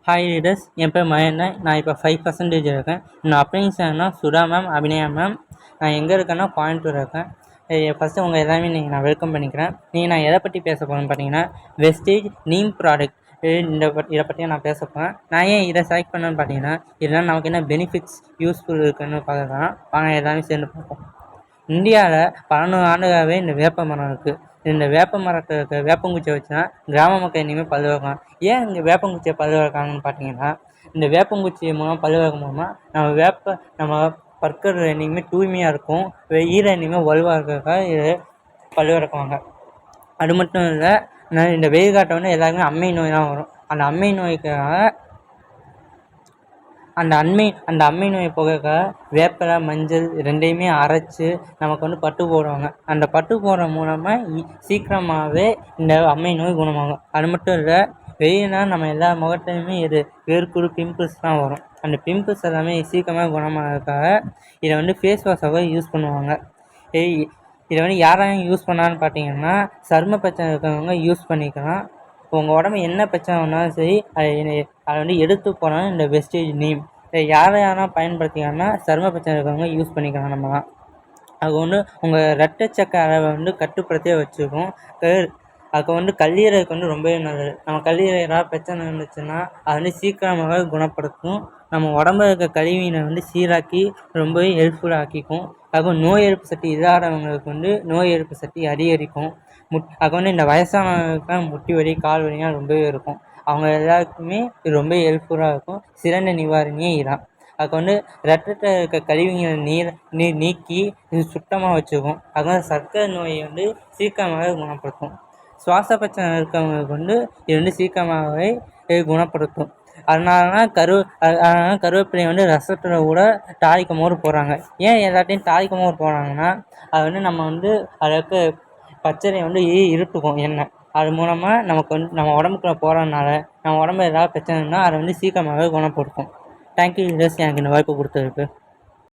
Hi readers, என் பேர் மகேந்திரன். நான் இப்போ 5% இருக்கேன். நான் அப்ளைன்ஸ்னா சுதா மேம், அபிநயா மேம். நான் எங்கே இருக்கேன்னா கோயம்புத்தூர் இருக்கேன். ஃபஸ்ட்டு உங்கள் எல்லாமே நான் வெல்கம் பண்ணிக்கிறேன். நான் எதை பற்றி பேச போகிறேன்னு பார்த்தீங்கன்னா, வெஸ்டேஜ் நீம் ப்ராடக்ட் இதை பற்றி நான் பேச போகிறேன். நான் ஏன் இதை செலக்ட் பண்ணேன்னு பார்த்தீங்கன்னா, இதனால் நமக்கு என்ன பெனிஃபிட்ஸ் யூஸ்ஃபுல் இருக்குன்னு பார்க்கலாம். வாங்க எல்லாமே சேர்ந்து பார்ப்போம். இந்தியாவில் 11 ஆண்டுகளாகவே இந்த வேப்ப மரம் இருக்குது. இந்த வேப்ப மரத்தை வேப்பங்குச்சியை வச்சு தான் கிராம மக்கள் இனிமேல் பல்லுவக்கலாம். ஏன் இங்கே வேப்பங்குச்சியை பல்லுவக்காங்கன்னு பார்த்தீங்கன்னா, இந்த வேப்பங்குச்சி மூலம் பல்லுவக்கம் மூலமாக நம்ம பற்கள் இனிமேல் தூய்மையாக இருக்கும், ஈர இனிமேல் வலுவாக இருக்கிறதுக்காக இது பல்லுவக்குவாங்க. அது மட்டும் இல்லை, இந்த வெயில் காட்டோன்னே எல்லாருமே அம்மை நோய் தான் வரும். அந்த அம்மை நோய்க்காக அந்த அம்மை நோயை போக வேப்பிலை, மஞ்சள் ரெண்டையுமே அரைச்சி நமக்கு பட்டு போடுவாங்க. அந்த பட்டு போடுற மூலமாக சீக்கிரமாகவே இந்த அம்மை நோய் குணமாகும். அது மட்டும் இல்லை, வெயில்னால் நம்ம எல்லா முகத்தையுமே வேர்க்குரு பிம்பிள்ஸ் தான் வரும். அந்த பிம்பிள்ஸ் எல்லாமே சீக்கிரமாக குணமாகிறதுக்காக இதை ஃபேஸ் வாஷாக யூஸ் பண்ணுவாங்க. இதை யாராலும் யூஸ் பண்ணான்னு பார்த்தீங்கன்னா, சரும பிரச்சனை இருக்கிறவங்க யூஸ் பண்ணிக்கலாம். உங்கள் உடம்பு என்ன பிரச்சனை வந்தாலும் சரி, அதை எடுத்து போனாலும் இந்த வெஸ்டேஜ் நீம் யாரெல்லாம் பயன்படுத்திங்கன்னா, சரும பிரச்சனை இருக்கிறவங்க யூஸ் பண்ணிக்கலாம். நம்மலாம் அது உங்கள் ரத்த சக்கரை அளவை கட்டுப்படுத்தியே வச்சுருக்கும். அதுக்கு கல்லீரலுக்கு ரொம்பவே நல்லது. நம்ம கல்லீரல் ஏதாவது பிரச்சனை இருந்துச்சுன்னா அது சீக்கிரமாக குணப்படுத்தும். நம்ம உடம்புல இருக்க கழிவினை சீராக்கி ரொம்பவே ஹெல்ப்ஃபுல்லாக ஆக்கிக்கும். அதுக்கு நோய் எதிர்ப்பு சக்தி இல்லாதவங்களுக்கு நோய் எதிர்ப்பு சக்தி அதிகரிக்கும். அதுக்கு இந்த வயசானவங்களுக்கு முட்டி வலி, கால் வலிலாம் ரொம்பவே இருக்கும். அவங்க எல்லாருக்குமே இது ரொம்ப ஹெல்ப்ஃபுல்லாக இருக்கும். சிறந்த நிவாரணியே இதுதான். அதுக்கு ரத்தத்தில் இருக்க கழிவுகளை நீக்கி இது சுத்தமாக வச்சுக்கும். அதுக்கு சர்க்கரை நோயை சீக்கிரமாகவே குணப்படுத்தும். சுவாச பிரச்சனை இருக்கவங்களுக்கு இது சீக்கிரமாகவே குணப்படுத்தும். அதனால கருவேப்பிலையை ரசத்தில் கூட தாளிக்கும் போது போடுறாங்க. ஏன் எல்லாத்தையும் தாளிக்கும் போது போடுறாங்கன்னா, அது நம்ம அதற்கு பச்சையை இருட்டுக்கும் எண்ணெய். அது மூலமாக நமக்கு நம்ம உடம்புக்குள்ளே போகிறதுனால நம்ம உடம்புல ஏதாவது பிரச்சனைனா அதை சீக்கிரமாகவே குணப்படுத்தும். தேங்க்யூ யூஸ் எனக்கு இந்த வாய்ப்பு கொடுத்ததுக்கு.